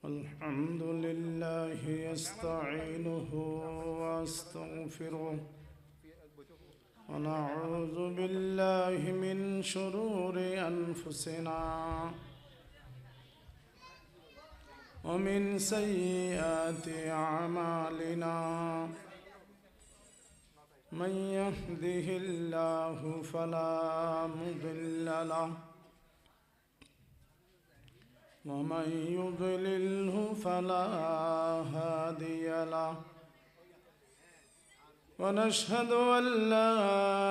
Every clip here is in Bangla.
الحمد لله يستعينه واستغفره ونعوذ بالله من شرور أنفسنا ومن سيئات أعمالنا من يهده الله فلا مضل له ومن يضلله فلا هادي له ونشهد أن لا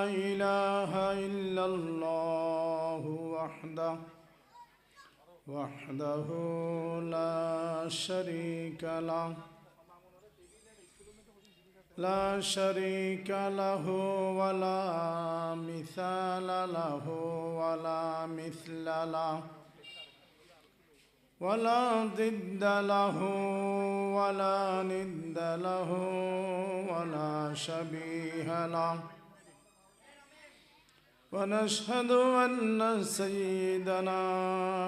إله إلا الله وحده لا شريك له ولا مثال له ولا مثل له ولا ضد له ولا ند له ولا شبيه له ونشهد أن سيدنا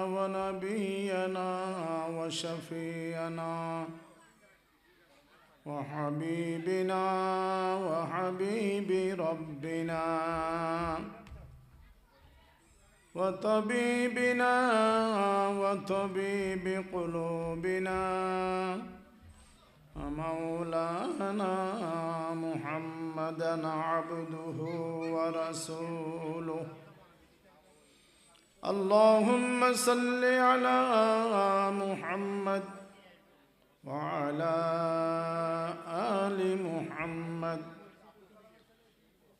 ونبينا وشفيعنا وحبيبنا وحبيب ربنا وطبيبنا وطبيب قلوبنا ومولانا محمدا عبده ورسوله اللهم صل على محمد وعلى آل محمد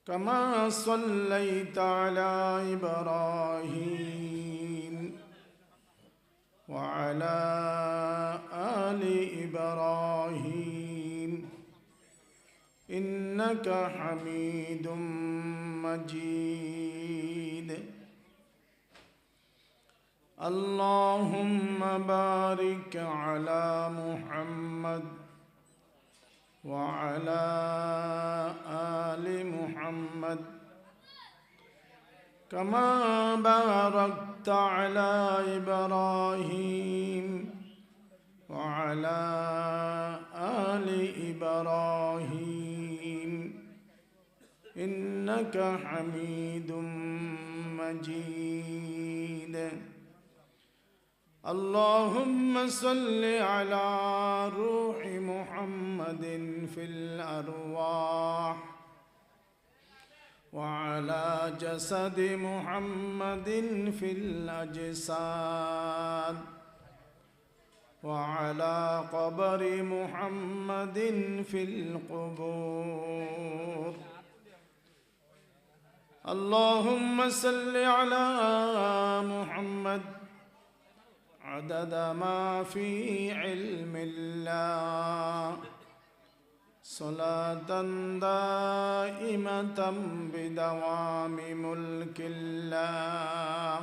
كما صليت على إبراهيم وعلى آل إبراهيم إنك حميد مجيد اللهم بارك على محمد وعلى آل محمد كما باركت على إبراهيم وعلى آل إبراهيم إنك حميد مجيد اللهم صل على روح محمد في الأرواح وعلى جسد محمد في الأجساد وعلى قبر محمد في القبور اللهم صل على محمد عدد ما في علم الله صلاة دائمة بدوام ملك الله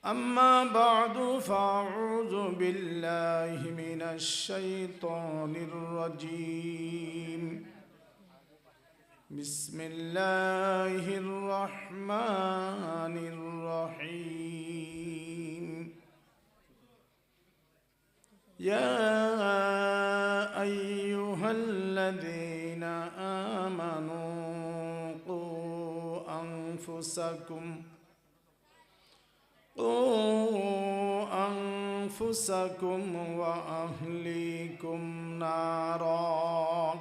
أما بعد فأعوذ بالله من الشيطان الرجيم بسم الله الرحمن الرحيم يا أيها الذين آمنوا قوا أنفسكم وأهليكم نارا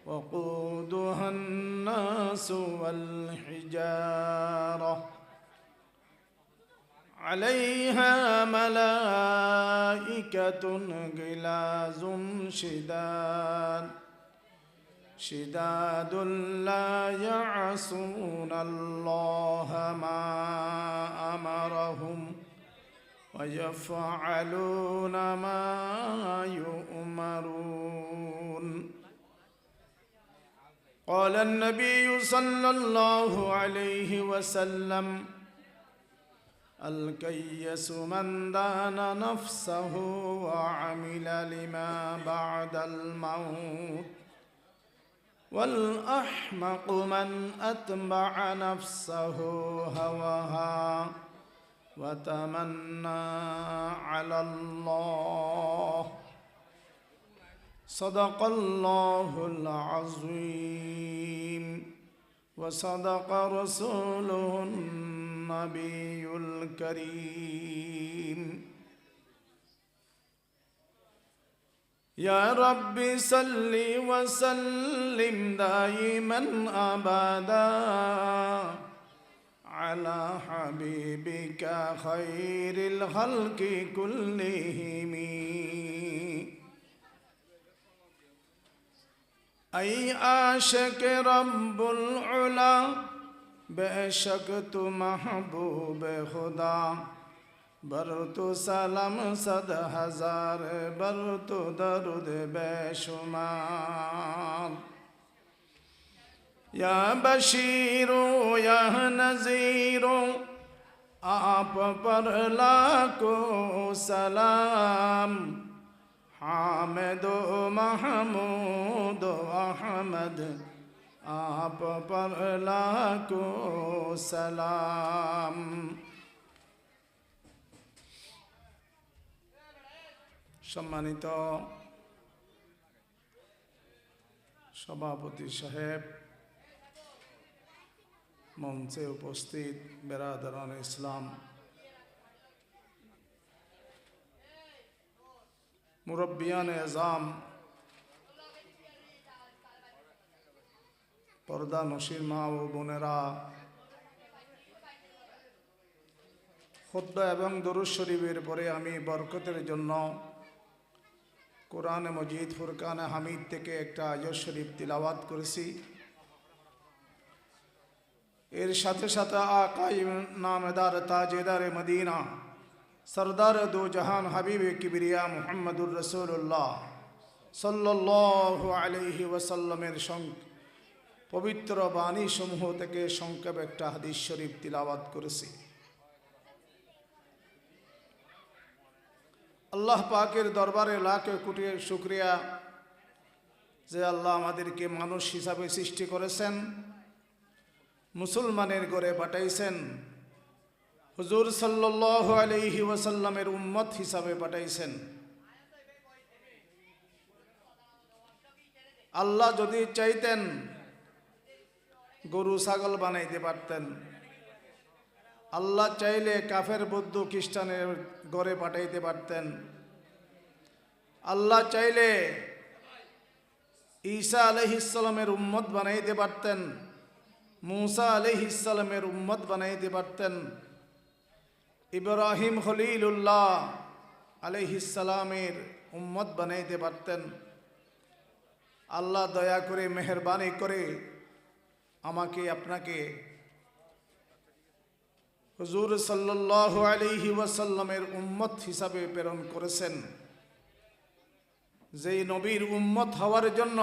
وقودها الناس والحجارة عليها ملائكة غلاظ شداد لا يعصون الله ما أمرهم ويفعلون ما يؤمرون قال النبي صلى الله عليه وسلم الكيس من دان نفسه وعمل لما بعد الموت والأحمق من أتبع نفسه هواها وتمنى على الله. صدق الله العظيم وصدق رسوله النبي الكريم. يا رب صل وسلم دائما أبدا على حبيبك خير الخلق كلهم. أي عاشق رب العلا बेशक तू महबूब खुदा बर तो सलाम सद हजार बर तो दरुद बेशुमार. या बशीरो या नज़ीरो आप पर लाखों सलाम. हामिदो महमूदो अहमद आप पर लाखों सलाम. সম্মানিত সভাপতি সাহেব, মঞ্চে উপস্থিত বেরাদারান ইসলাম, মুরব্বিয়ান এজাম, পর্দা নশীর মা ও বোনেরা, খুতবা এবং দরুদ শরীফের পরে আমি বরকতের জন্য কোরআন মজিদ ফুরকান হামিদ থেকে একটা আয়াত শরীফ তিলাওয়াত করেছি। এর সাথে সাথে আকাই নামদার তাজেদার মদিনা সরদার দো জাহান হাবিব কিবরিয়া মুহাম্মদুর রাসূলুল্লাহ সাল্লাল্লাহু আলাইহি ওয়াসাল্লামের পবিত্র বাণী সমূহ থেকে সংক্ষেপ একটা হাদিস শরীফ তিলাওয়াত করেছি। আল্লাহ পাকের দরবারে লাখে কোটি শুকরিয়া যে আল্লাহ আমাদেরকে মানুষ হিসাবে সৃষ্টি করেছেন, মুসলমানের ঘরে পাঠাইছেন, হুজুর সাল্লাল্লাহু আলাইহি ওয়াসাল্লামের উম্মত হিসাবে পাঠাইছেন। আল্লাহ যদি চাইতেন গরু ছাগল বানাইতে পারতেন, আল্লাহ চাইলে কাফের বৌদ্ধ খ্রিস্টানের ঘরে পাঠাইতে পারতেন, আল্লাহ চাইলে ঈসা আলাইহিস সালামের উম্মত বানাইতে পারতেন, मूसा अलैहिस्सलामेर उम्मत बनाइते पारतेन, इब्राहिम खलीलुल्लाह अलैहिस्सलामेर उम्मत बनाइते पारतेन। आल्लाह दया करे मेहरबानी करे आमाके आपनाके हुजूर सल्लल्लाहु आलैहि वसल्लमेर उम्मत हिसाबे प्रेरण करेছেন। যেই নবীর উম্মত হওয়ার জন্য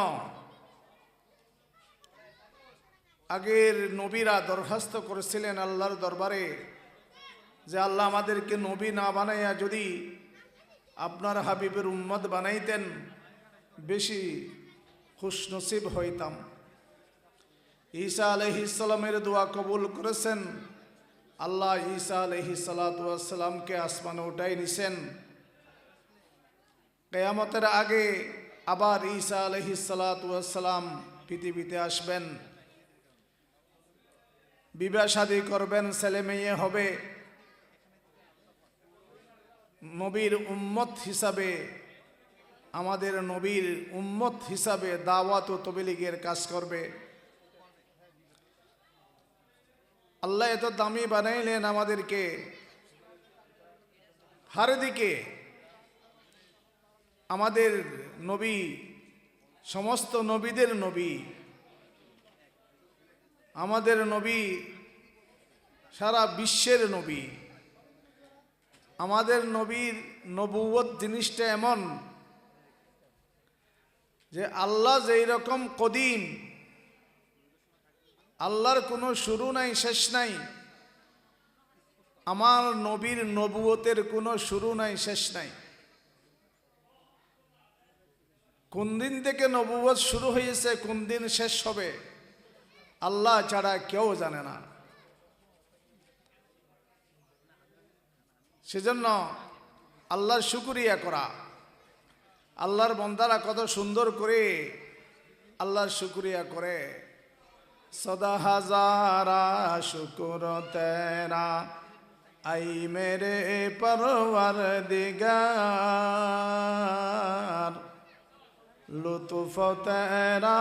আগের নবীরা দরখাস্ত করেছিলেন আল্লাহর দরবারে যে আল্লাহ আমাদেরকে নবী না বানাইয়া যদি আপনার হাবিবের উম্মত বানাইতেন বেশি খুশনসিব হইতাম। ঈসা আলাইহিস সালামের দোয়া কবুল করেছেন, আল্লাহ ঈসা আলাইহিস সালাতু ওয়াস সালামকে আসমানে উঠাই নিছেন। কিয়ামতের আগে আবার ঈসা আলাইহিস সালাতু ওয়াস সালাম পৃথিবীতে আসবেন, বিবাহ শাদী করবেন, ছেলে মেয়ে হবে। নবীর উম্মত হিসাবে আমাদের নবীর উম্মত হিসাবে দাওয়াত ও তবলীগের কাজ করবে। আল্লাহ এত দামি বানাইলেন আমাদেরকে, হার দিকে আমাদের নবী সমস্ত নবীদের নবী, আমাদের নবী সারা বিশ্বের নবী। আমাদের নবীর নবুয়ত জিনিসটা এমন যে আল্লাহ যেই রকম কদিম, আল্লাহর কোনো শুরু নাই শেষ নাই, আমার নবীর নবুয়তের কোনো শুরু নাই শেষ নাই। কোন দিন থেকে নবুয়ত শুরু হয়েছে, কোন দিন শেষ হবে আল্লাহ ছাড়া কেউ জানে না। সেজন্য আল্লাহর শুকরিয়া করা, আল্লাহর বন্দারা কত সুন্দর করে আল্লাহর শুকরিয়া করে। সদা হাজারা শুকর তেরা আই মেরে পরওয়ারদিগার, লুতুফ তেরা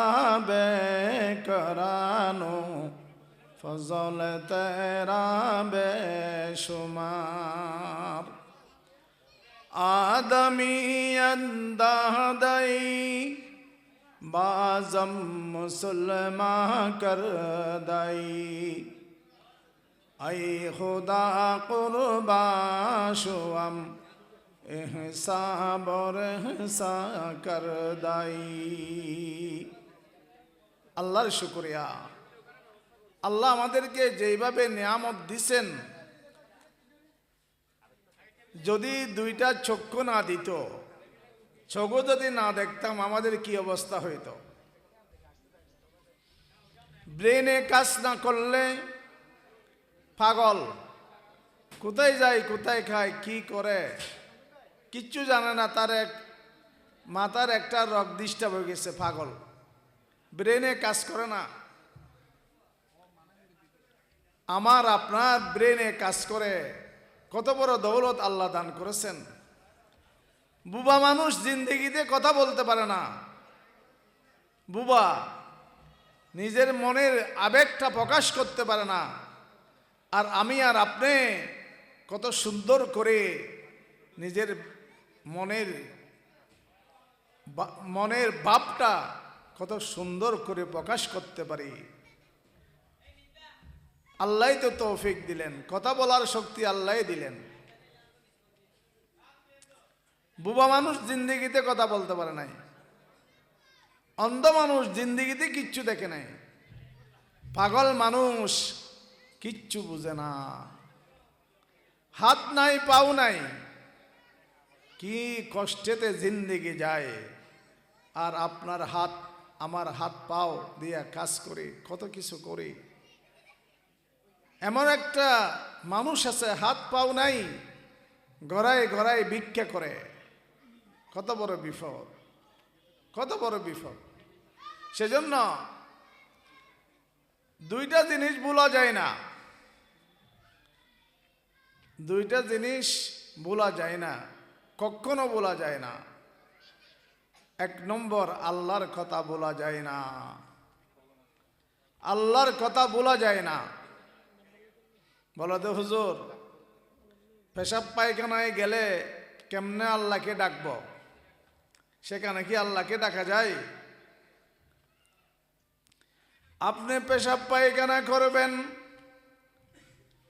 বেকরানো, ফজল তেরা বেশুমার। आदमी अंदादई बाजम मुसलमा कर दई, ऐ खुदा कुर्बा शुअम एहसा बर एहसा कर दई। আল্লাহর শুকরিয়া। আল্লাহ আমাদেরকে যেইভাবে নিয়ামত দিছেন, যদি দুইটা চক্ষু না দিত, চোখও যদি না দেখতাম, আমাদের কি অবস্থা হইতো? ব্রেনে কাজ না করলে পাগল, কোথায় যায় কোথায় খায় কি করে কিচ্ছু জানে না। তার মাথার একটা রগ ডিস্টার্ব হয়ে গেছে, পাগল, ব্রেনে কাজ করে না। আমার আপনার ব্রেনে কাজ করে, কত বড় দৌলত আল্লাহ দান করেছেন। বুবা মানুষ জিন্দেগিতে কথা বলতে পারে না, বুবা নিজের মনের আবেগটা প্রকাশ করতে পারে না। আর আমি আর আপনি কত সুন্দর করে নিজের মনের ভাবটা কত সুন্দর করে প্রকাশ করতে পারি। আল্লাহ তো তৌফিক দিলেন, কথা বলার শক্তি আল্লাহ দিলেন। বুবা মানুষ জিন্দেগিতে কথা বলতে পারে নাই, অন্ধ মানুষ জিন্দেগিতে কিচ্ছু দেখে নাই, পাগল মানুষ কিচ্ছু বুঝে না, হাত নাই পাও নাই, কি কষ্টেতে জিন্দেগি যায়। আর আপনার হাত আমার হাত পাও দিয়া কাজ করে কত কিছু করি। এমন একটা মানুষ আছে হাত পাও নাই, গড়ায় গড়ায় ভিক্ষা করে, কত বড় বিপদ, কত বড় বিপদ। সেজন্য দুইটা জিনিস ভোলা যায় না, দুইটা জিনিস ভোলা যায় না, কখনো বলা যায় না। এক নম্বর, আল্লাহর কথা বলা যায় না, আল্লাহর কথা বলা যায় না। বলো তো হুজুর, পেশাব পায়খানায় গেলে কেমনে আল্লাহকে ডাকবো? সেখানে কি আল্লাহকে ডাকা যায়? আপনি পেশাব পায়খানা করবেন,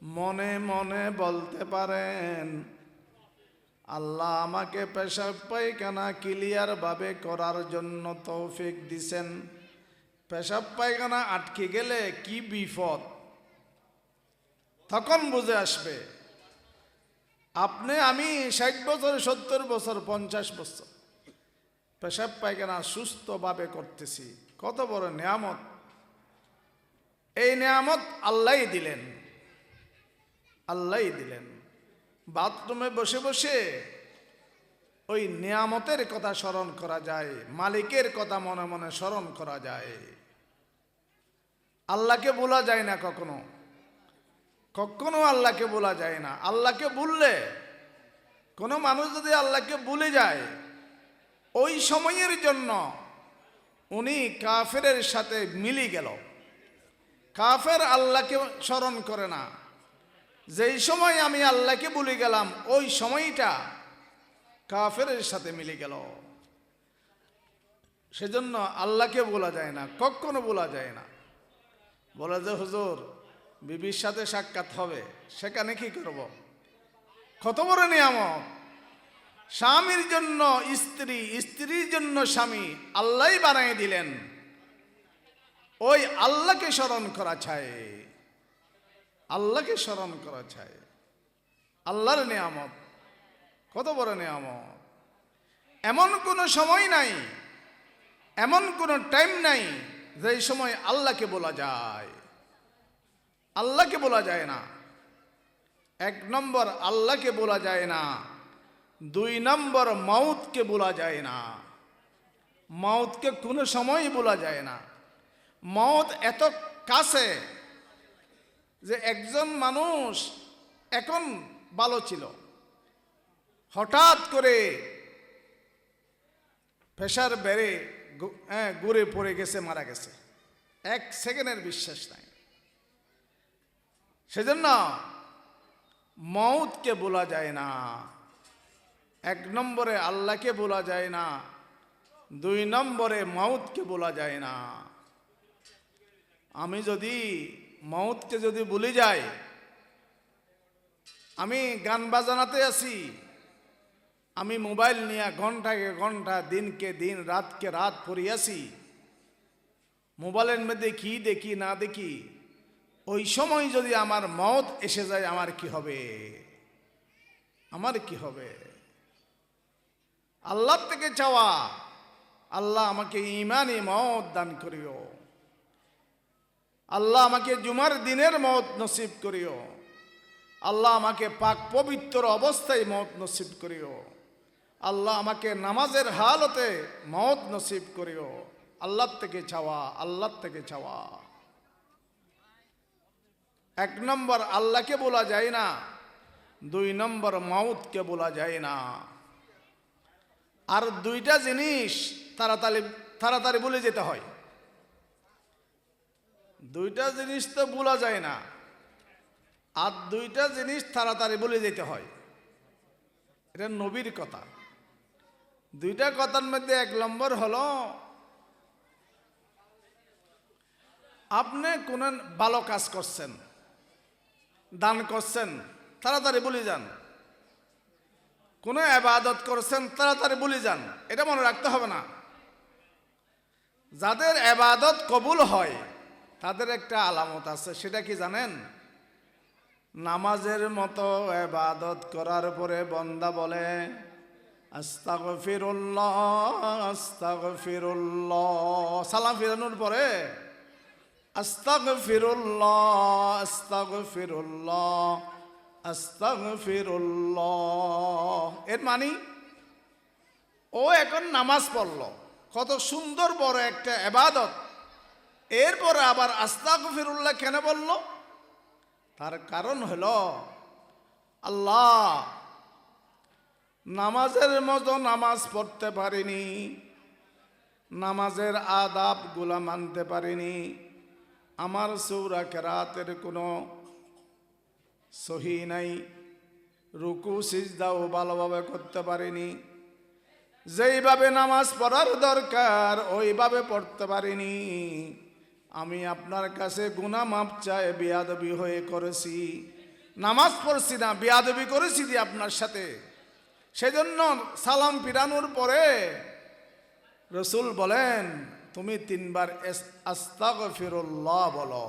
মনে মনে বলতে পারেন, আল্লাহ আমাকে পেশাব পায়খানা ক্লিয়ার ভাবে করার জন্য তৌফিক দিছেন। পেশাব পায়খানা আটকে গেলে কি বিপদ তখন বুঝে আসবে। আপনি আমি 60 বছর 70 বছর 50 বছর পেশাব পায়খানা সুস্থভাবে করতেছি, কত বড় নিয়ামত। এই নিয়ামত আল্লাহই দিলেন, আল্লাহই দিলেন। বাথরুমে বসে বসে ওই নিয়ামতের কথা স্মরণ করা যায়, মালিকের কথা মনে মনে স্মরণ করা যায়। আল্লাহকে ভোলা যায় না কখনো, কখনো আল্লাহকে ভোলা যায় না। আল্লাহকে ভুললে, কোনো মানুষ যদি আল্লাহকে ভুলে যায়, ওই সময়ের জন্য উনি কাফেরের সাথে মিলে গেল। কাফের আল্লাহকে স্মরণ করে না, যেই সময় আমি আল্লাহকে ভুলে গেলাম ওই সময়টা কাফেরের সাথে মিলে গেল। সেজন্য আল্লাহকে বলা যায় না, কখনো বলা যায় না। বলে যে হুজুর বিবির সাথে সাক্ষাৎ হবে, সেখানে কি করব? কত বড় নিয়ামত। স্বামীর জন্য স্ত্রী, স্ত্রীর জন্য স্বামী আল্লাহই বানিয়ে দিলেন। ওই আল্লাহকে স্মরণ করা চাই, আল্লাহকে স্মরণ করা চাই। আল্লাহর নিয়ামত, কত বড় নিয়ামত। এমন কোনো সময় নাই, এমন কোনো টাইম নাই যেই সময় আল্লাহকে বলা যায়। আল্লাহকে বলা যায় না। এক নম্বর আল্লাহকে বলা যায় না, দুই নম্বর মাউতকে বলা যায় না। মাউতকে কোনো সময়ই বলা যায় না। মওত এত কাছে যে একজন মানুষ এখন ভালো ছিল, হঠাৎ করে প্রেশার বেড়ে ঘুরে পড়ে গেছে, মারা গেছে, এক সেকেন্ডের বিশ্বাস নাই। সেজন্য মওতকে বলা যায় না। এক নম্বরে আল্লাহকে বলা যায় না, দুই নম্বরে মওতকে বলা যায় না। আমি যদি মওতকে যদি ভুলে যাই, আমি গান বাজানাতে আছি, আমি মোবাইল নিয়ে ঘন্টাকে ঘন্টা, দিনকে দিন, রাতকে রাত পড়িয়াছি, মোবাইলের মধ্যে কি দেখি না দেখি, ওই সময় যদি আমার মওত এসে যায়, আমার কি হবে? আমার কি হবে? আল্লাহ থেকে চাওয়া, আল্লাহ আমাকে ঈমানি মওত দান করিও, আল্লাহ আমাকে জুমার দিনের মওত নসিব করিও, আল্লাহ আমাকে পাক পবিত্র অবস্থায় মওত নসিব করিও, আল্লাহ আমাকে নামাজের হালতে মওত নসিব করিও। আল্লাহ থেকে চাওয়া, আল্লাহ থেকে চাওয়া। এক নম্বর আল্লাহকে বলা যায় না, দুই নম্বর মওতকে বলা যায় না। আর দুইটা জিনিস তাড়াতাড়ি ভুলে যেতে হয়। দুইটা জিনিস তো ভোলা যায় না, আর দুইটা জিনিস তাড়াতাড়ি ভুলে যেতে হয়। এটা নবীর কথা। দুইটা কথার মধ্যে এক নম্বর হলো, আপনি কোন ভালো কাজ করছেন, দান করছেন, তাড়াতাড়ি ভুলে যান। কোন ইবাদত করছেন, তাড়াতাড়ি ভুলে যান। এটা মনে রাখতে হবে না। যাদের ইবাদত কবুল হয় তাদের একটা আলামত আছে, সেটা কি জানেন? নামাজের মতো ইবাদত করার পরে বান্দা বলে আস্তাগফিরুল্লাহ, আস্তাগফিরুল্লাহ। সালাম ফিরানোর পরে আস্তাগফিরুল্লাহ, আস্তাগফিরুল্লাহ, আস্তাগফিরুল্লাহ। এর মানে ও এখন নামাজ পড়ল, কত সুন্দর বড় একটা ইবাদত, এরপরে আবার আস্তাগফিরুল্লাহ কেন বলল? তার কারণ হলো, আল্লাহ নামাজের মতো নামাজ পড়তে পারিনি, নামাজের আদাব গুলা মানতে পারিনি, আমার সূরা কেরাতের কোনো সহি নাই, রুকু সিজদাও ভালোভাবে করতে পারিনি, যেইভাবে নামাজ পড়ার দরকার ওইভাবে পড়তে পারিনি। আমি আপনার কাছে গুনাহ মাপ চাই, বেয়াদবি হয়ে করেছি, নামাজ পড়ছি না, বেয়াদবি করেছি যে আপনার সাথে। সেজন্য সালাম ফিরানোর পরে রসুল বলেন, তুমি তিনবার আস্তাগফিরুল্লাহ বলো,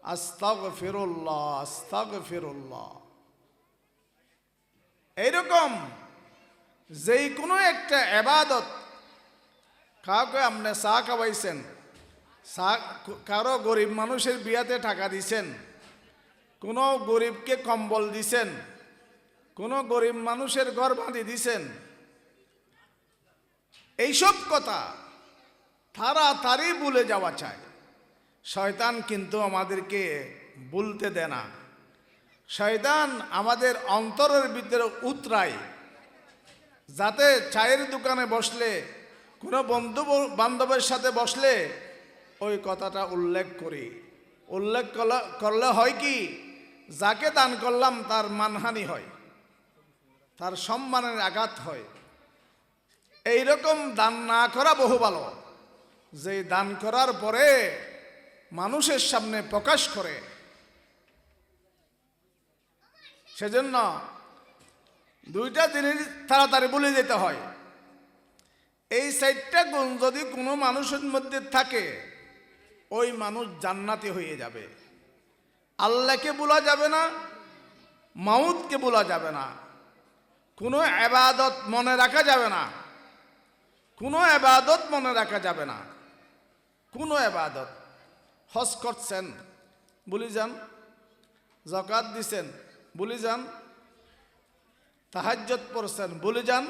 আস্তাগফিরুল্লাহ, আস্তাগফিরুল্লাহ। এইরকম যেই কোনো একটা ইবাদত, কাউকে আপনি চা খাওয়াইছেন, কারো গরিব মানুষের বিয়াতে টাকা দিছেন, কোনো গরিবকে কম্বল দিছেন, কোনো গরিব মানুষের ঘর বাঁধি দিছেন, এইসব কথা তাড়াতাড়ি ভুলে যাওয়া চাই। শয়তান কিন্তু আমাদেরকে ভুলতে দেয় না। শয়তান আমাদের অন্তরের ভিতরে উতরায়, যাতে চায়ের দোকানে বসলে, কোনো বন্ধু বান্ধবের সাথে বসলে ওই কথাটা উল্লেখ করি। উল্লেখ করলে হয় কি, যাকে দান করলাম তার মানহানি হয়, তার সম্মানের আঘাত হয়। এইরকম দান না করা বহু ভালো, যে দান করার পরে মানুষের সামনে প্রকাশ করে। সেজন্য দুইটা জিনিস তাড়াতাড়ি ভুলে যেতে হয়। এই 4টা গুণ যদি কোনো মানুষের মধ্যে থাকে, ওই মানুষ জান্নাতি হয়ে যাবে। আল্লাহকে ভোলা যাবে না, মাউতকে ভোলা যাবে না, কোনো ইবাদত মনে রাখা যাবে না, কোনো ইবাদত মনে রাখা যাবে না, কোনো ইবাদত। হজ করছেন ভুলে যান, যাকাত দিছেন ভুলে যান, তাহাজ্জুদ পড়ছেন ভুলে যান,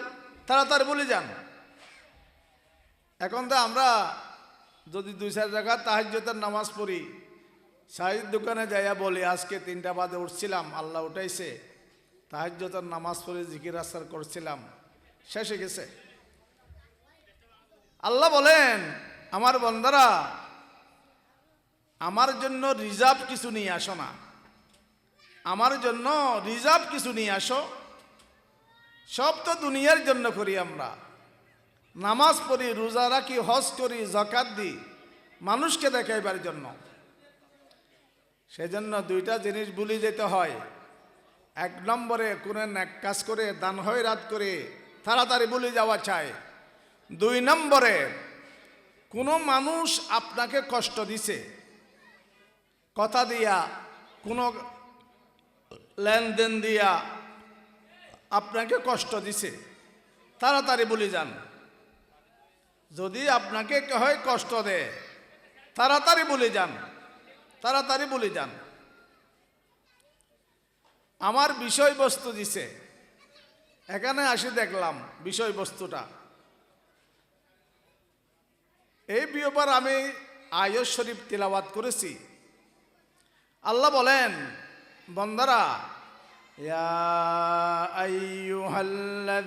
তাড়াতাড়ি ভুলে যান। এখন তো আমরা যদি 2-4 রাকাত তাহাজ্জুদের নামাজ পড়ি, চায়ের দোকানে যাইয়া বলি আজকে 3টা বাজে উঠছিলাম, আল্লাহ উঠাইছে, তাহাজ্জুদের নামাজ পড়ে জিকির আসর করছিলাম, শেষ হয়ে গেছে। আল্লাহ বলেন, আমার বান্দারা আমার জন্য রিজার্ভ কিছু নিয়ে আসো না, আমার জন্য রিজার্ভ কিছু নিয়ে আসো। সব তো দুনিয়ার জন্য করি আমরা, নামাজ পড়ি, রোজা রাখি, হজ করি, যাকাত দিই মানুষকে দেখাইবার জন্য। সেজন্য 2টা জিনিস ভুলে যেতে হয়। 1 নম্বরে কোনো নেক কাজ করে দান খয়রাত করে তাড়াতাড়ি ভুলে যাওয়া চাই। 2 নম্বরে কোনো মানুষ আপনাকে কষ্ট দিছে, কথা দিয়া, কোনো লেনদেন দিয়া আপনাকে কষ্ট দিছে, তাড়াতাড়ি ভুলে যান। যদি আপনাকে কেউ কষ্ট দেয় তাড়াতাড়ি ভুলে যান, তাড়াতাড়ি ভুলে যান। আমার বিষয়বস্তু দিছে, এখানে আসি দেখলাম বিষয়বস্তুটা। এই ব্যাপার আমি আয়াত শরীফ তিলাওয়াত করেছি। আল্লাহ বলেন, বান্দারা ইয়া আইয়ুহাল্লাযীনা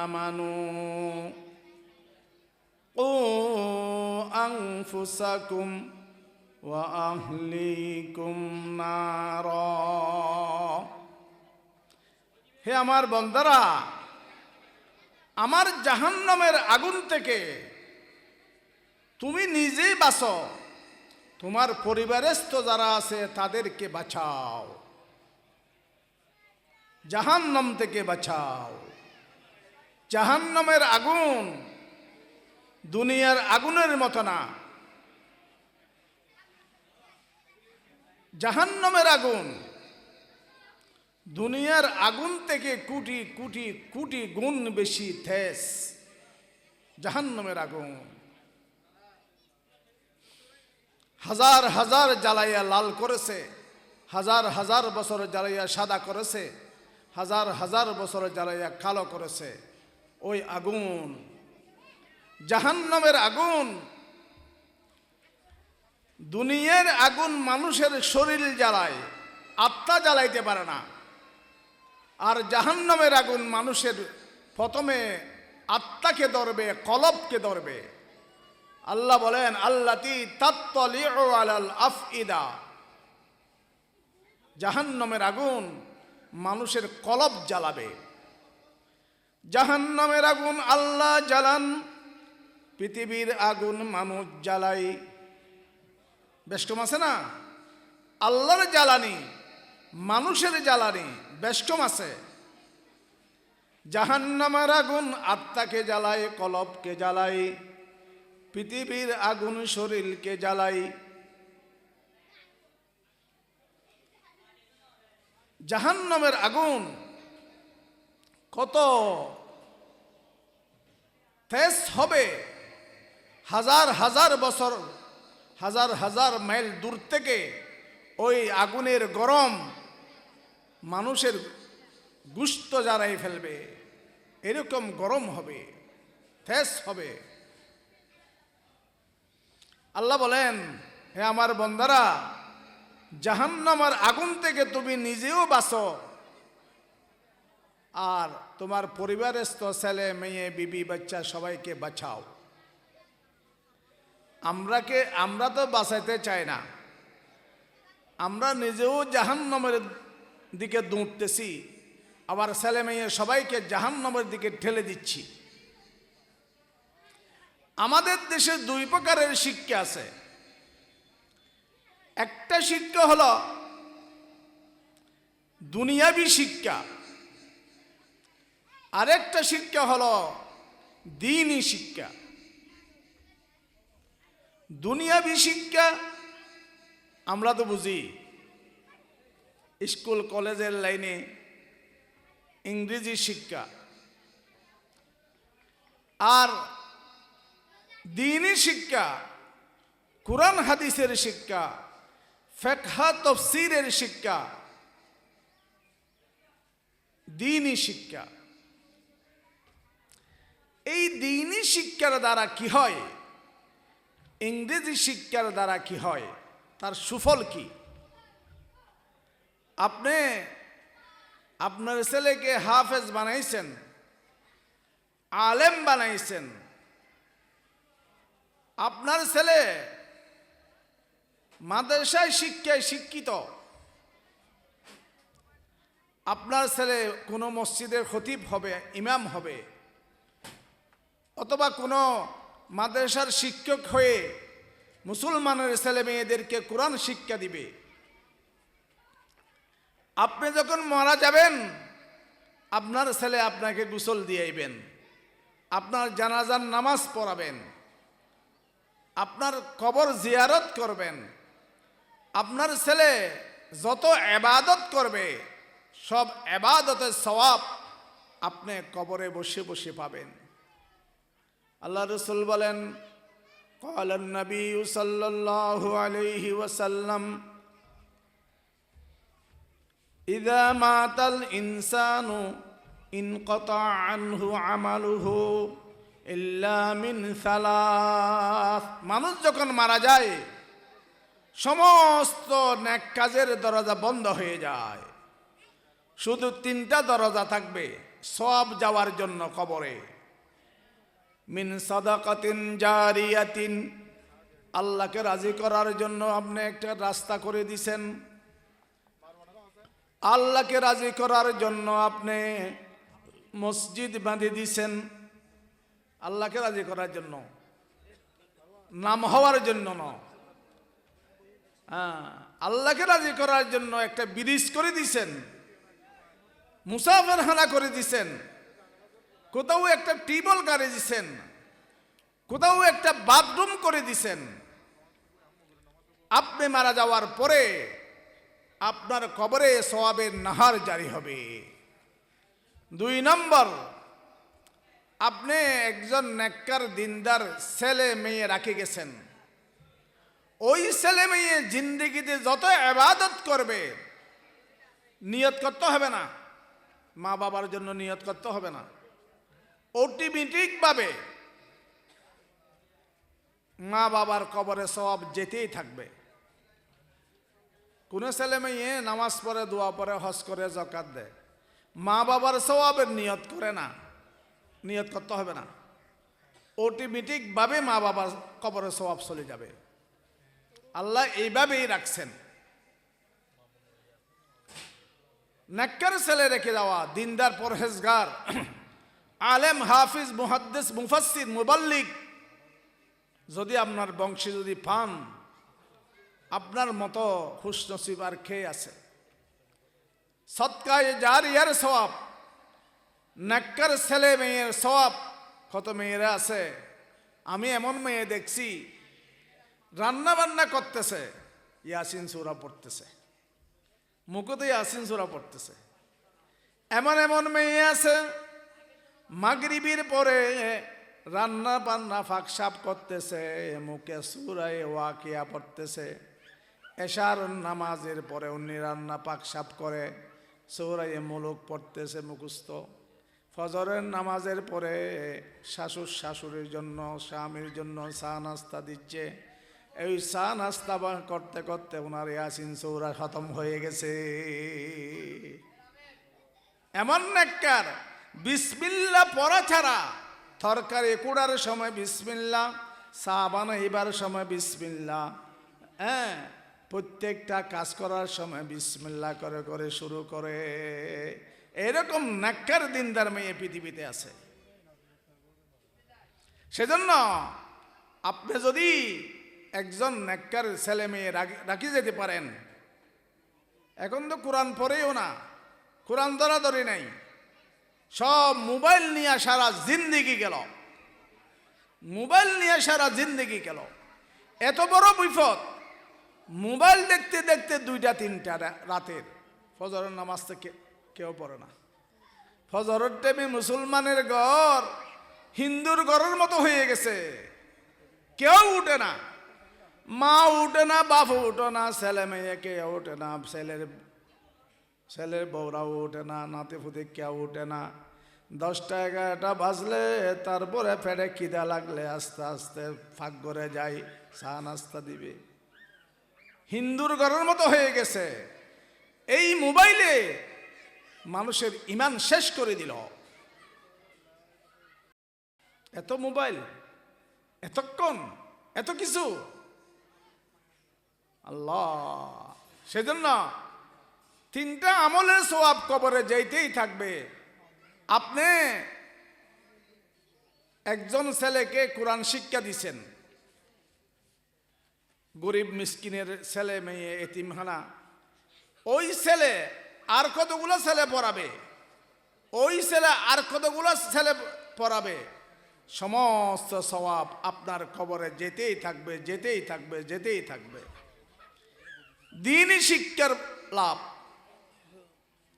আমানু কু আনফুসাকুম ওয়া আহলিকুম নারা। হে আমার বান্দারা, আমার জাহান্নামের আগুন থেকে তুমি নিজেই বাঁচো, তোমার পরিবারস্থ যারা আছে তাদেরকে বাঁচাও, জাহান্নাম থেকে বাঁচাও। জাহান্নামের আগুন দুনিয়ার আগুনের মতো না। জাহান্নামের আগুন দুনিয়ার আগুন থেকে কোটি কোটি কোটি গুণ বেশি তেজ। জাহান্নামের আগুন হাজার হাজার জ্বালাইয়া লাল করেছে, হাজার হাজার বছর জ্বালাইয়া সাদা করেছে, হাজার হাজার বছর জ্বালাইয়া কালো করেছে। ওই আগুন, জাহান্নামের আগুন। দুনিয়ার আগুন মানুষের শরীর জ্বালায়, আত্মা জ্বালাইতে পারে না। আর জাহান্নামের আগুন মানুষের প্রথমে আত্মাকে ধরবে, কলবকে ধরবে। আল্লাহ বলেন, আল্লাতী তাত্তালিউ আলাল আফইদা। জাহান্নামের আগুন মানুষের কলব জ্বালাবে। জাহান্নামের আগুন আল্লাহ জ্বালান, পৃথিবীর আগুন মানুষ জ্বালাই। বেষ্টম আছে না? আল্লাহর জ্বালানি, মানুষের জ্বালানি, বেষ্টম আছে। জাহান্নামের আগুন আত্মাকে জ্বালায়, কলবকে জ্বালায়। পৃথিবীর আগুন শরীরকে জ্বালাই। জাহান্নামের আগুন কত তেজ হবে! হাজার হাজার বছর, হাজার হাজার মাইল দূর থেকে ওই আগুনের গরম মানুষের গুস্ত জ্বালাই ফেলবে। এরকম গরম হবে, তেজ হবে। আল্লাহ বলেন, হে আমার বান্দারা, জাহান্নামের আগুন থেকে তুমি নিজেও বাঁচো, আর তোমার পরিবারস্থ ছেলে মেয়ে বিবি বাচ্চা সবাইকে বাঁচাও। আমরা তো বাঁচাইতে চাই না, আমরা নিজেও জাহান্নামের দিকে দৌড়তেছি, আবার ছেলে মেয়ে সবাইকে জাহান্নামের দিকে ঠেলে দিচ্ছি। আমাদের দেশে 2 প্রকারের শিক্ষা আছে। একটা শিক্ষা হলো দুনিয়াবী শিক্ষা, আরেকটা শিক্ষা হলো দ্বীনি শিক্ষা। দুনিয়াবী শিক্ষা আমরা তো বুঝি, স্কুল কলেজের লাইনে ইংরেজি শিক্ষা। আর দ্বীনি শিক্ষা, কোরআন হাদিসের শিক্ষা, ফিকহ তাফসীরের শিক্ষা, দ্বীনি শিক্ষা। এই দ্বীনি শিক্ষার দ্বারা কি হয়, ইংরেজি শিক্ষার দ্বারা কি হয়, তার সুফল কি? আপনি আপনার ছেলেকে হাফেজ বানাইছেন, আলেম বানাইছেন, আপনার ছেলে মাদ্রাসায় শিক্ষায় শিক্ষিত, আপনার ছেলে কোনো মসজিদের খতিব হবে, ইমাম হবে, অথবা কোনো মাদ্রাসার শিক্ষক হয়ে মুসলমানের ছেলে মেয়েদেরকে কোরআন শিক্ষা দিবে। আপনি যখন মারা যাবেন, আপনার ছেলে আপনাকে গোসল দিয়াইবেন, আপনার জানাজার নামাজ পড়াবেন, আপনার কবর জিয়ারত করবেন। আপনার ছেলে যত ইবাদত করবে, সব ইবাদতের সওয়াব আপনি কবরে বসে বসে পাবেন। আল্লাহ রাসূল বলেন, قال النبي صلى الله عليه وسلم إذا مات الإنسان انقطع عنه عمله إلا من ثلاث। মানুষ যখন মারা যায়, সমস্ত নেক কাজের দরজা বন্ধ হয়ে যায়, শুধু তিনটা দরজা থাকবে সওয়াব যাওয়ার জন্য কবরে। মিন সাদাকাতিন জারিয়াতিন, আল্লাহকে রাজি করার জন্য আপনি একটা রাস্তা করে দিছেন, আল্লাহকে রাজি করার জন্য আপনি মসজিদ বাঁধে দিছেন, আল্লাহকে রাজি করার জন্য, নাম হওয়ার জন্য নয়। আল্লাহকে রাজি করার জন্য একটা ব্রিজ করে দিছেন, মুসাফিরখানা করে দিছেন, কোথাও একটা টিউবওয়েল করে দিছেন, কোথাও একটা বাথরুম করে দিছেন। আপনি মারা যাওয়ার পরে আপনার কবরে সওয়াবের নাহার জারি হবে। 2 নম্বর, আপনি একজন নেককার দিনদার ছেলে মেয়ে রাখে গেছেন, ওই ছেলে মেয়ে জিন্দেগিতে যত ইবাদত করবে, নিয়ত করতে হবে না, মা বাবার জন্য নিয়ত করতে হবে না, অটোমেটিকভাবে মা বাবার কবরে সওয়াব যেতেই থাকবে। কোন ছেলে মেয়ে নামাজ পড়ে, দোয়া পড়ে, হজ করে, যাকাত দেয়, মা বাবার সওয়াবের নিয়ত করে না, নিয়ত করতে হবে না, অটোমেটিকভাবে মা বাবার কবরে সওয়াব চলে যাবে। আল্লাহ এইভাবেই রাখছেন। নেককার ছেলে রেখে যাওয়া, দিনদার, পরহেজগার, আলেম, হাফিজ, মুহাদ্দিস, মুফাসসির, মুবাল্লিগ যদি আপনার বংশে যদি পান, আপনার মতো খুশনসিব আর খেয়ে আছে। সদকায়ে জারিয়ার সওয়াব, নেককার ছেলে মেয়ের সওয়াব। কত মেয়েরা আছে, আমি এমন মেয়ে দেখছি রান্না বান্না করতেছে, ইয়াসিন সূরা পড়তেছে, মুখতে ইয়াসিন সূরা পড়তেছে। এমন এমন মেয়ে আছে মাগরিবের পরে রান্না বান্না ফাঁকসাপ করতেছে, মুখে সূরা ওয়াকিয়া পড়তেছে। এশার নামাজের পরে উনি রান্না পাকসাপ করে সূরা মুলুক পড়তেছে মুখস্থ। ফজরের নামাজের পরে শাশুড়ির জন্য, স্বামীর জন্য চা নাস্তা দিচ্ছে। এই চা নাস্তা করতে করতে ওনার ইয়াসিন সূরা খতম হয়ে গেছে। এমন নেককার, বিসমিল্লাহ পড়া ছাড়া তরকারি কুড়ার সময় বিসমিল্লাহ, চা বানাইবার সময় বিসমিল্লাহ, প্রত্যেকটা কাজ করার সময় বিসমিল্লাহ করে করে শুরু করে। এরকম নেককার দিনদার মেয়ে পৃথিবীতে আছে। সেজন্য আপনি যদি একজন নেককার ছেলে মেয়ে রাখি যেতে পারেন, এখন তো কোরআন পড়েও না, কোরআন ধরাধরি নাই, সব মোবাইল নিয়ে সারা জিন্দেগি গেল, মোবাইল নিয়ে সারা জিন্দেগি গেল। এত বড় বিপদ, মোবাইল দেখতে দেখতে 2টা 3টা রাতের ফজরের নামাজ থেকে কেউ পড়ে না। ফজরের টাইমে মুসলমানের ঘর হিন্দুর ঘরের মতো হয়ে গেছে, কেউ উঠে না, মা উঠে না, বাপ উঠে না, ছেলে মেয়ে কেউ উঠে না, ছেলের ছেলের বউরাও ওঠে না, নাতে ফুতে কেউ ওঠে না। 10টা 11টা বাজলে তারপরে পেটে খিদা লাগলে আস্তে আস্তে ফাঁক করে যায়, চা নাস্তা দিবে। হিন্দুর ঘরের মতো হয়ে গেছে। এই মোবাইলে মানুষের ইমান শেষ করে দিল। এত মোবাইল, এতক্ষণ, এত কিছু, আল্লাহ। সেজন্য 3টা আমলের সওয়াব কবরে যাইতেই থাকবে। আপনি একজন ছেলেকে কোরআন শিক্ষা দিছেন, গরিব মিসকিনের ছেলে মেয়ে, এতিমখানা, ওই ছেলে আর কতগুলো ছেলে পড়াবে, ওই ছেলে আর কতগুলো ছেলে পড়াবে, সমস্ত সওয়াব আপনার কবরে যেতেই থাকবে, যেতেই থাকবে, যেতেই থাকবে। দ্বীনি শিক্ষার লাভ,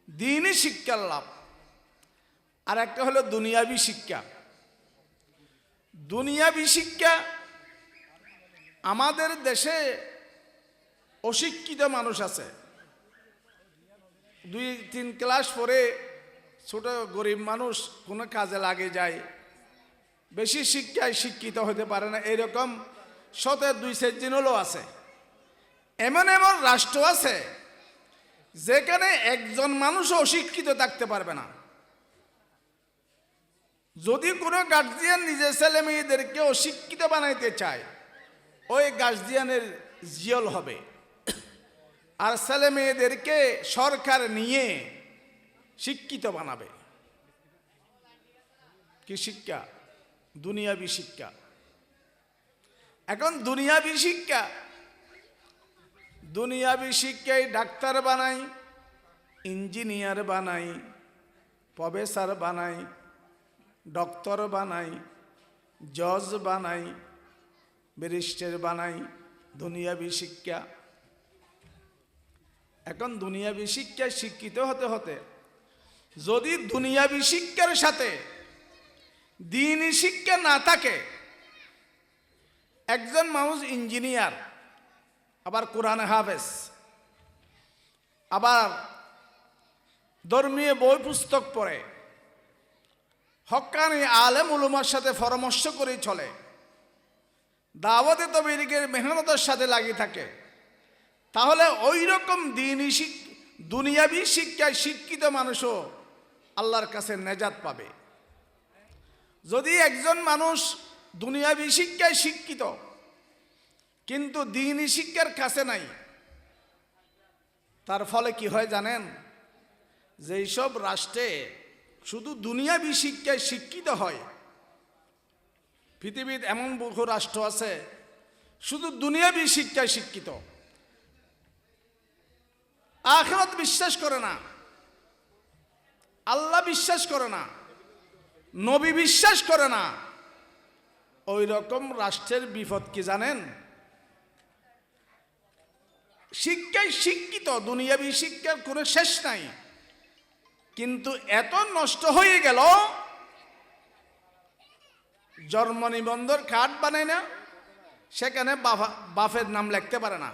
দ্বীনি শিক্ষার লাভ। আর একটা হলো দুনিয়াবি শিক্ষা। দুনিয়াবি শিক্ষা, আমাদের দেশে অশিক্ষিত মানুষ আছে, 2-3 ক্লাস পরে ছোট গরিব মানুষ কোনো কাজে লাগে যায়, বেশি শিক্ষায় শিক্ষিত হতে পারে না, এরকম 2-4 জন হলেও আছে। এমন এমন রাষ্ট্র আছে যেখানে একজন মানুষও অশিক্ষিত থাকতে পারবে না। যদি কোনো গার্জিয়ান নিজের ছেলে মেয়েদেরকে অশিক্ষিত বানাইতে চায়, ওই গার্জিয়ানের জিয়ল হবে। আর ছেলে মেয়েদেরকে সরকার নিয়ে শিক্ষিত বানাবে। কি শিক্ষা? দুনিয়াবি শিক্ষা। এখন দুনিয়াবি শিক্ষা, দুনিয়াবি শিক্ষায় ডাক্তার বানাই, ইঞ্জিনিয়ার বানাই, প্রফেসর বানাই, ডক্টর বানাই, জজ বানাই, ব্যারিস্টার বানাই, দুনিয়াবি শিক্ষা। এখন দুনিয়াবি শিক্ষায় শিক্ষিত হতে হতে যদি দুনিয়াবি শিক্ষার সাথে দ্বীনি শিক্ষা না থাকে, একজন মানুষ ইঞ্জিনিয়ার, আবার কোরআন হাফেজ, আবার ধর্মীয় বই পুস্তক পড়ে, হক্কানি আলেম উলুমার সাথে পরামর্শ করে চলে, দাওয়াতে তাবলীগের মেহনতের সাথে লাগিয়ে থাকে, তাহলে ওই রকম দুনিয়াবি শিক্ষায় শিক্ষিত মানুষও আল্লাহর কাছে নেজাত পাবে। যদি একজন মানুষ দুনিয়াবি শিক্ষায় শিক্ষিত কিন্তু দ্বীনি শিক্ষার কাছে নাই, তার ফলে কি হয় জানেন? যেই সব রাষ্ট্রে শুধু দুনিয়াবি শিক্ষায় শিক্ষিত হয়, পৃথিবীর এমন বহু রাষ্ট্র আছে শুধু দুনিয়াবি শিক্ষায় শিক্ষিত, আখিরাত বিশ্বাস করে না, আল্লাহ বিশ্বাস করে না, নবী বিশ্বাস করে না। ওই রকম রাষ্ট্রের বিপদ কি জানেন? শিক্ষায় শিক্ষিত, দুনিয়াবি শিক্ষার কোনো শেষ নাই, কিন্তু এত নষ্ট হয়ে গেল, জন্ম নিবন্ধন কার্ড বানায় না, সেখানে বাপের নাম লিখতে পারে না।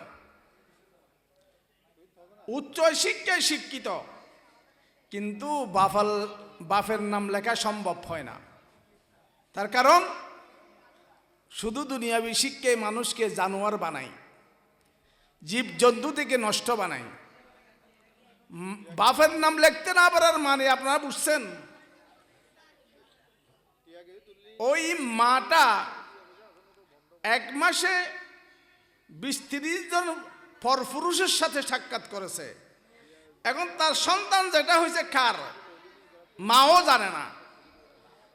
উচ্চ শিক্ষায় শিক্ষিত কিন্তু বাপের নাম লেখা সম্ভব হয় না। তার কারণ শুধু দুনিয়াবি শিক্ষায় মানুষকে জানোয়ার বানায়, জীবজন্তু থেকে নষ্ট বানায়। বাপের নাম লিখতে না পারার মানে আপনারা বুঝছেন? ওই মাটা 1 মাসে 20-30 জন পরপুরুষের সাথে সাক্ষাৎ করেছে। এখন তার সন্তান যেটা হয়েছে কার, মাও জানে না,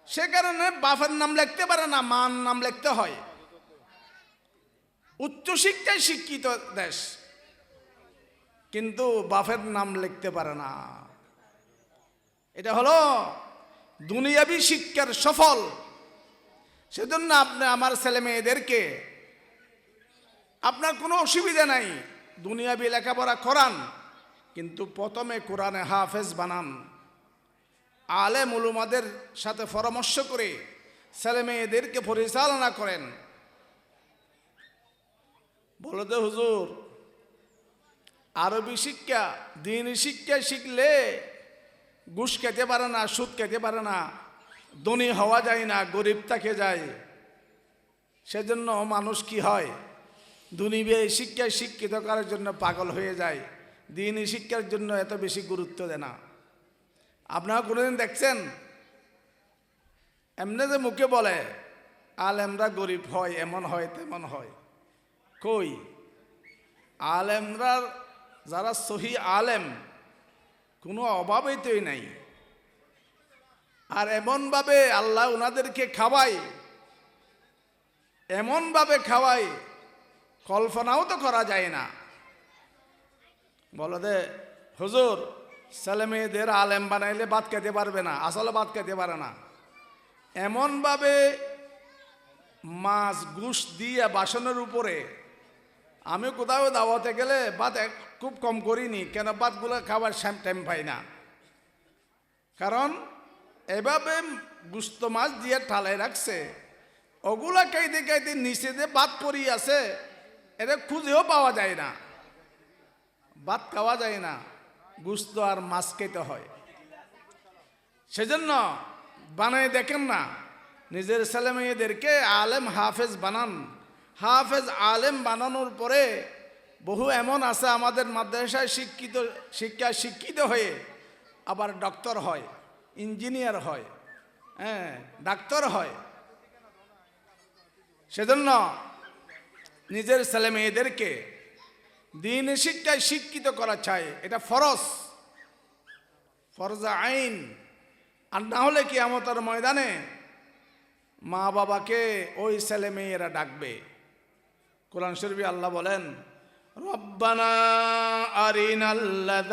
সে কারণে বাপের নাম লিখতে পারে না, মার নাম লিখতে হয়। উচ্চশিক্ষায় শিক্ষিত দেশ কিন্তু বাপের নাম লিখতে পারে না। এটা হলো দুনিয়াবি শিক্ষার সফল। সেজন্য আপনি আমার ছেলে মেয়েদেরকে, আপনার কোনো অসুবিধা নাই, দুনিয়াবি লেখাপড়া করান, কিন্তু প্রথমে কোরআনে হাফেজ বানান, আলেম উলুমাদের সাথে পরামর্শ করে ছেলে মেয়েদেরকে পরিচালনা করেন। বলো তো হুজুর, আরবি শিক্ষা, দিনী শিক্ষা শিখলে ঘুষ খেতে পারে না, সুদ খেতে পারে না, ধনী হওয়া যায় না, গরিব থাকে যায়। সেজন্য মানুষ কি হয়, দুনিবে শিক্ষায় শিক্ষিত করার জন্য পাগল হয়ে যায়, দিনী শিক্ষার জন্য এত বেশি গুরুত্ব দেয় না। আপনারা কোনোদিন দেখছেন এমনি যে মুখে বলে আলেমরা গরিব হয়, এমন হয় তেমন হয়? কই, আলেমরা যারা সহি আলেম কোনো অভাবই তোই নাই। আর এমনভাবে আল্লাহ ওনাদেরকে খাওয়ায়, এমনভাবে খাওয়ায় কল্পনাও তো করা যায় না। বলো দে হুজুর ছেলে মেয়েদের আলেম বানাইলে ভাত খেতে পারবে না, আসলে ভাত খেতে পারে না। এমনভাবে মাছ ঘুষ দিয়ে বাসনের উপরে, আমি কোথাও দাওয়াতে গেলে ভাত খুব কম করিনি, কেন ভাতগুলো খাবার টাইম পাই না। কারণ এভাবে গুস্ত মাছ দিয়ে ঠালাই রাখছে, ওগুলা খাইতে খাইতে নিচে যে ভাত পরি আছে এটা খুঁজেও পাওয়া যায় না, ভাত খাওয়া যায় না, গুস্ত আর মাছ খেতে হয়। সেজন্য বানাই দেখেন না, নিজের ছেলে মেয়েদেরকে আলেম হাফেজ বানান। হাফেজ আলেম বানানোর পরে বহু এমন আছে আমাদের মাদ্রাসায় শিক্ষায় শিক্ষিত হয়ে আবার ডক্টর হয়, ইঞ্জিনিয়ার হয়, হ্যাঁ ডাক্তার হয়। সেজন্য নিজের ছেলে মেয়েদেরকে দিন শিক্ষায় শিক্ষিত করা চাই, এটা ফরজ, ফরজা আইন। আর না হলে কিয়ামতের ময়দানে মা বাবাকে ওই ছেলে মেয়েরা ডাকবে। কোরআন শরীফে আল্লাহ বলেন রব্বানা আরিনাল্লাযী